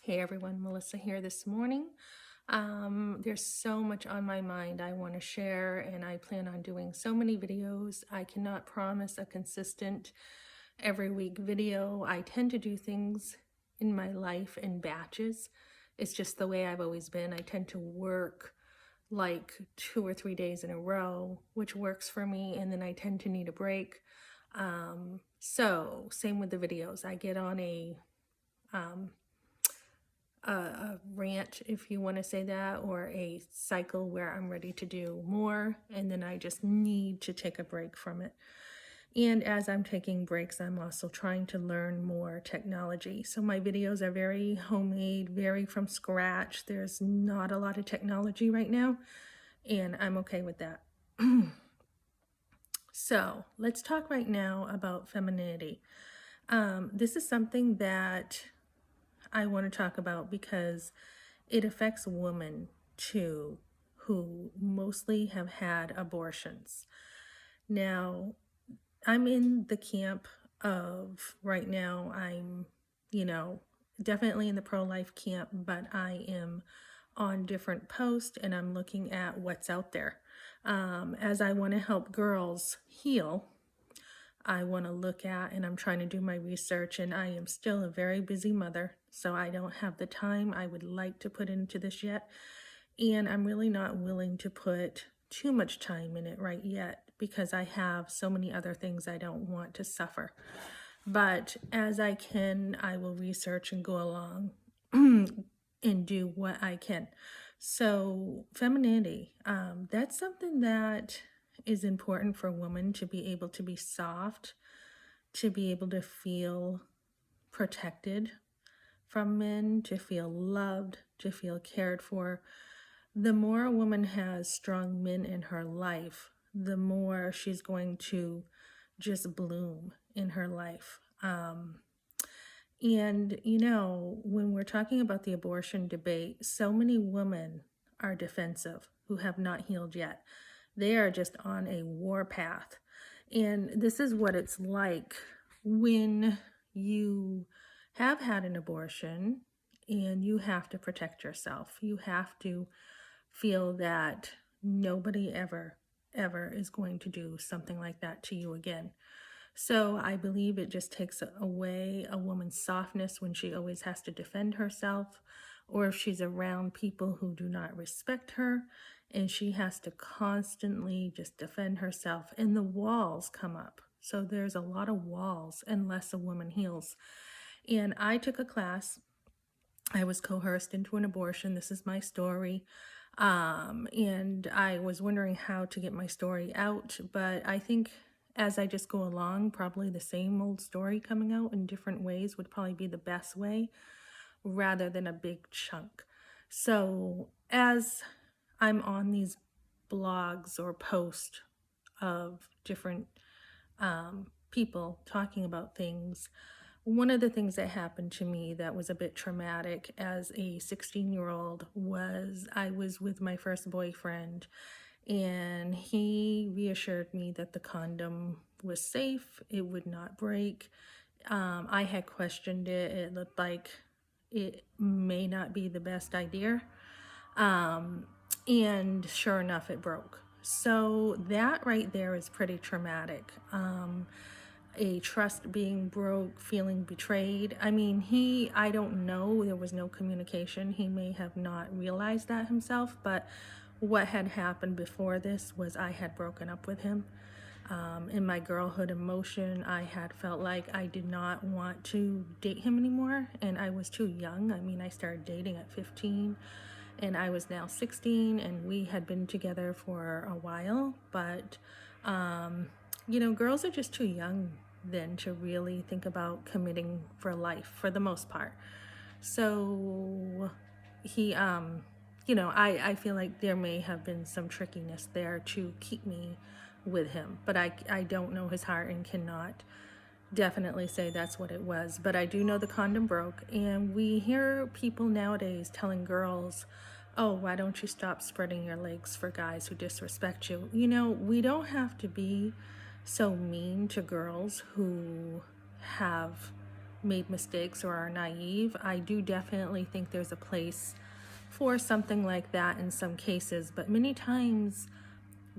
Hey everyone, Melissa here this morning. There's so much on my mind I want to share, and I plan on doing so many videos. I cannot promise a consistent every week video. I tend to do things in my life in batches. It's just the way I've always been. I tend to work like 2 or 3 days in a row, which works for me, and then I tend to need a break. So same with the videos. I get on um, a rant, if you want to say that, or a cycle where I'm ready to do more, and then I just need to take a break from it. And as I'm taking breaks, I'm also trying to learn more technology. So my videos are very homemade, very from scratch. There's not a lot of technology right now, and I'm okay with that. So let's talk right now about femininity. This is something that I want to talk about because it affects women too, who mostly have had abortions. Now, I'm in the camp of right now, definitely in the pro-life camp, but I am on different posts and I'm looking at what's out there. As I want to help girls heal, I want to look at, and I'm trying to do my research, and I am still a very busy mother, so I don't have the time I would like to put into this yet. And I'm really not willing to put too much time in it right yet because I have so many other things I don't want to suffer. But as I can, I will research and go along and do what I can. So femininity, that's something that is important for women to be able to be soft, to be able to feel protected from men, to feel loved, to feel cared for. The more a woman has strong men in her life, the more she's going to just bloom in her life. When we're talking about the abortion debate, so many women are defensive who have not healed yet. They are just on a war path. And this is what it's like when you have had an abortion and you have to protect yourself. You have to feel that nobody ever is going to do something like that to you again. So I believe it just takes away a woman's softness when she always has to defend herself, or if she's around people who do not respect her and she has to constantly just defend herself, and the walls come up. So there's a lot of walls unless a woman heals. And I took a class. I was coerced into an abortion. This is my story. And I was wondering how to get my story out, but I think as I just go along, probably the same old story coming out in different ways would probably be the best way rather than a big chunk. So as I'm on these blogs or posts of different people talking about things, one of the things that happened to me that was a bit traumatic as a 16-year-old was I was with my first boyfriend, and he reassured me that the condom was safe, it would not break. I had questioned it. It looked like it may not be the best idea. And sure enough, it broke. So that right there is pretty traumatic. A trust being broke, feeling betrayed. I mean, I don't know, there was no communication. He may have not realized that himself, but what had happened before this was I had broken up with him. In my girlhood emotion, I had felt like I did not want to date him anymore, and I was too young. I mean, I started dating at 15, and I was now 16, and we had been together for a while, but girls are just too young then to really think about committing for life for the most part. So I feel like there may have been some trickiness there to keep me with him, but I don't know his heart and cannot definitely say that's what it was. But I do know the condom broke, and we hear people nowadays telling girls, oh, why don't you stop spreading your legs for guys who disrespect you? We don't have to be so mean to girls who have made mistakes or are naive. I do definitely think there's a place for something like that in some cases, but many times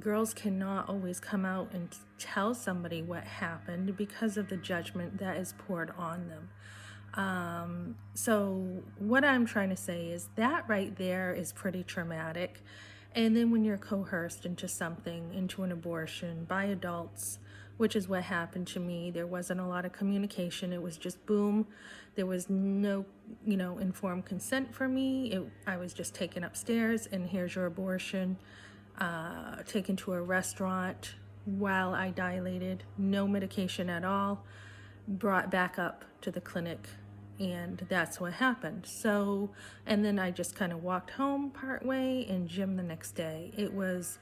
girls cannot always come out and tell somebody what happened because of the judgment that is poured on them. So what I'm trying to say is that right there is pretty traumatic. And then when you're coerced into something, into an abortion by adults, which is what happened to me, there wasn't a lot of communication. It was just boom. There was no, informed consent for me. I was just taken upstairs and here's your abortion, taken to a restaurant while I dilated, no medication at all, brought back up to the clinic, and that's what happened. So, and then I just kind of walked home part way and gym the next day. It was,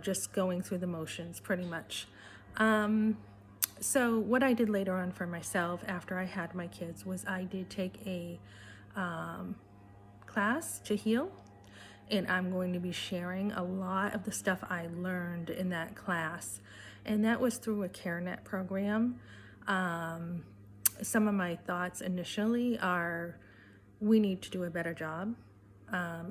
just going through the motions pretty much. So what I did later on for myself after I had my kids was I did take a class to heal, and I'm going to be sharing a lot of the stuff I learned in that class, and that was through a CareNet program. Some of my thoughts initially are we need to do a better job,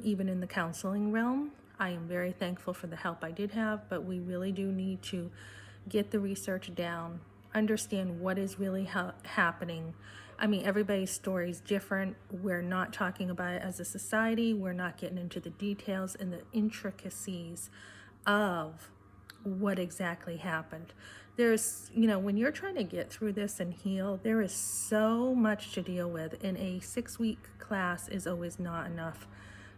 even in the counseling realm. I am very thankful for the help I did have, but we really do need to get the research down, understand what is really happening. I mean, everybody's story is different. We're not talking about it as a society. We're not getting into the details and the intricacies of what exactly happened. There's, when you're trying to get through this and heal, there is so much to deal with, and a 6-week class is always not enough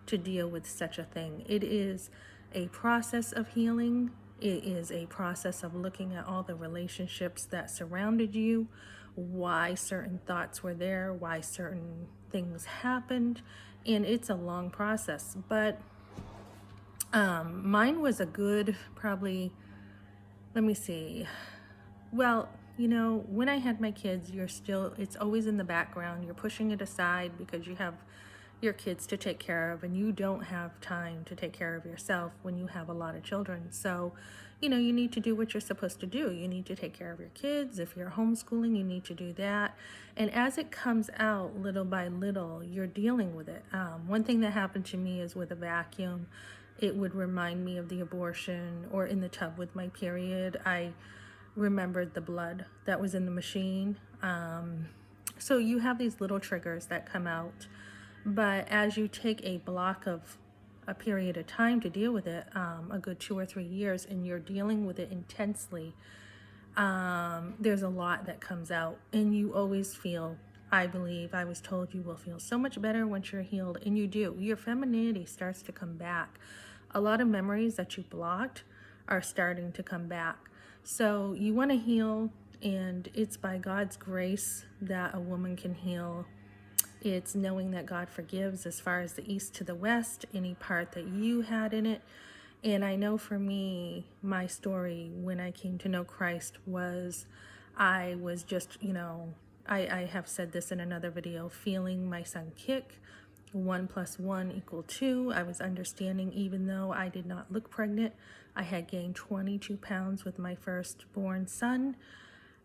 to deal with such a thing. It is a process of healing. It is a process of looking at all the relationships that surrounded you, why certain thoughts were there, why certain things happened, and it's a long process. But mine was a good, probably, let me see. Well, when I had my kids, it's always in the background. You're pushing it aside because you have your kids to take care of, and you don't have time to take care of yourself when you have a lot of children. So, you need to do what you're supposed to do. You need to take care of your kids. If you're homeschooling, you need to do that. And as it comes out little by little, you're dealing with it. One thing that happened to me is with a vacuum, it would remind me of the abortion, or in the tub with my period, I remembered the blood that was in the machine. So you have these little triggers that come out. But as you take a block of a period of time to deal with it, a good 2 or 3 years, and you're dealing with it intensely, there's a lot that comes out. And you always feel, I believe, I was told, you will feel so much better once you're healed. And you do. Your femininity starts to come back. A lot of memories that you blocked are starting to come back. So you want to heal, and it's by God's grace that a woman can heal. It's knowing that God forgives as far as the east to the west, any part that you had in it. And I know for me, my story when I came to know Christ was, I was just, I have said this in another video, feeling my son kick. 1 + 1 = 2. I was understanding, even though I did not look pregnant, I had gained 22 pounds with my firstborn son.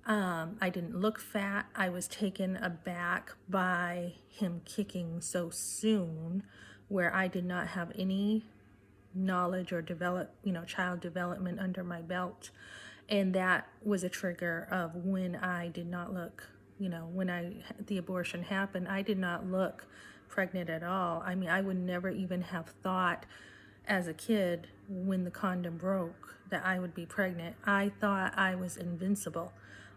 I didn't look fat. I was taken aback by him kicking so soon, where I did not have any knowledge or child development under my belt. And that was a trigger of when I did not look, when the abortion happened, I did not look pregnant at all. I mean, I would never even have thought as a kid when the condom broke that I would be pregnant. I thought I was invincible,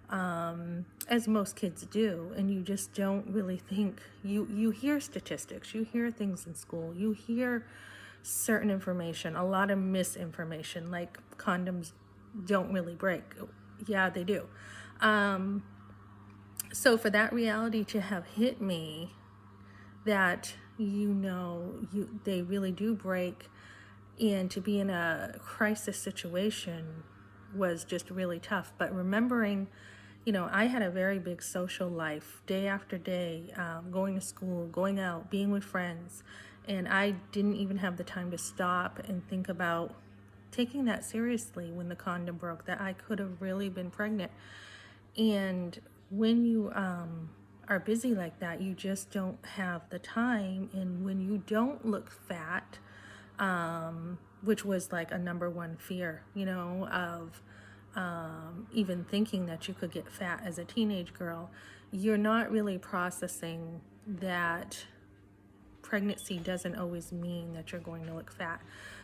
as most kids do, and you just don't really think. You hear statistics, you hear things in school, you hear certain information, a lot of misinformation, like condoms don't really break. Yeah, they do. So for that reality to have hit me, that they really do break, and to be in a crisis situation was just really tough. But remembering, I had a very big social life, day after day, going to school, going out, being with friends, and I didn't even have the time to stop and think about taking that seriously when the condom broke, that I could have really been pregnant. And when you are busy like that, you just don't have the time. And when you don't look fat, which was like a number one fear, of even thinking that you could get fat as a teenage girl, you're not really processing that pregnancy doesn't always mean that you're going to look fat.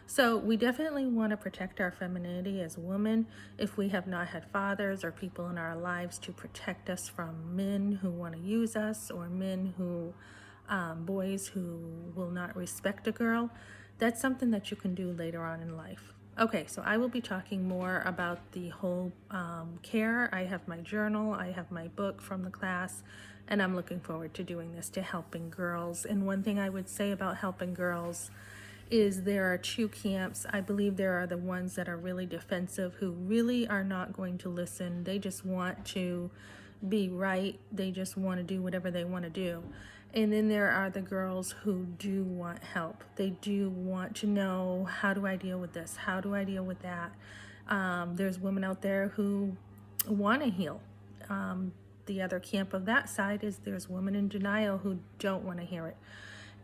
So we definitely want to protect our femininity as women. If we have not had fathers or people in our lives to protect us from men who want to use us, or men who, boys who will not respect a girl, that's something that you can do later on in life. Okay, so I will be talking more about the whole care. I have my journal, I have my book from the class, and I'm looking forward to doing this, to helping girls. And one thing I would say about helping girls is there are two camps. I believe there are the ones that are really defensive, who really are not going to listen. They just want to be right. They just want to do whatever they want to do. And then there are the girls who do want help. They do want to know, how do I deal with this? How do I deal with that? There's women out there who want to heal. The other camp of that side is there's women in denial who don't want to hear it.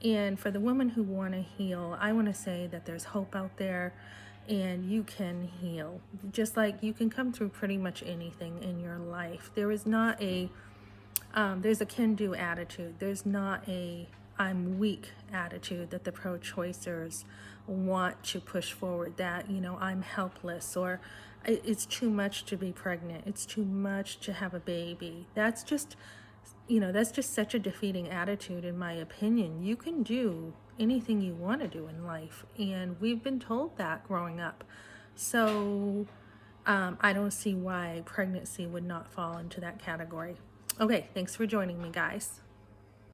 And for the women who want to heal, I want to say that there's hope out there, and you can heal. Just like you can come through pretty much anything in your life. There is not a there's a can-do attitude. There's not a I'm weak attitude that the pro-choicers want to push forward, that, I'm helpless, or it's too much to be pregnant. It's too much to have a baby. That's just such a defeating attitude, in my opinion. You can do anything you want to do in life, and we've been told that growing up. So I don't see why pregnancy would not fall into that category. Okay, thanks for joining me, guys.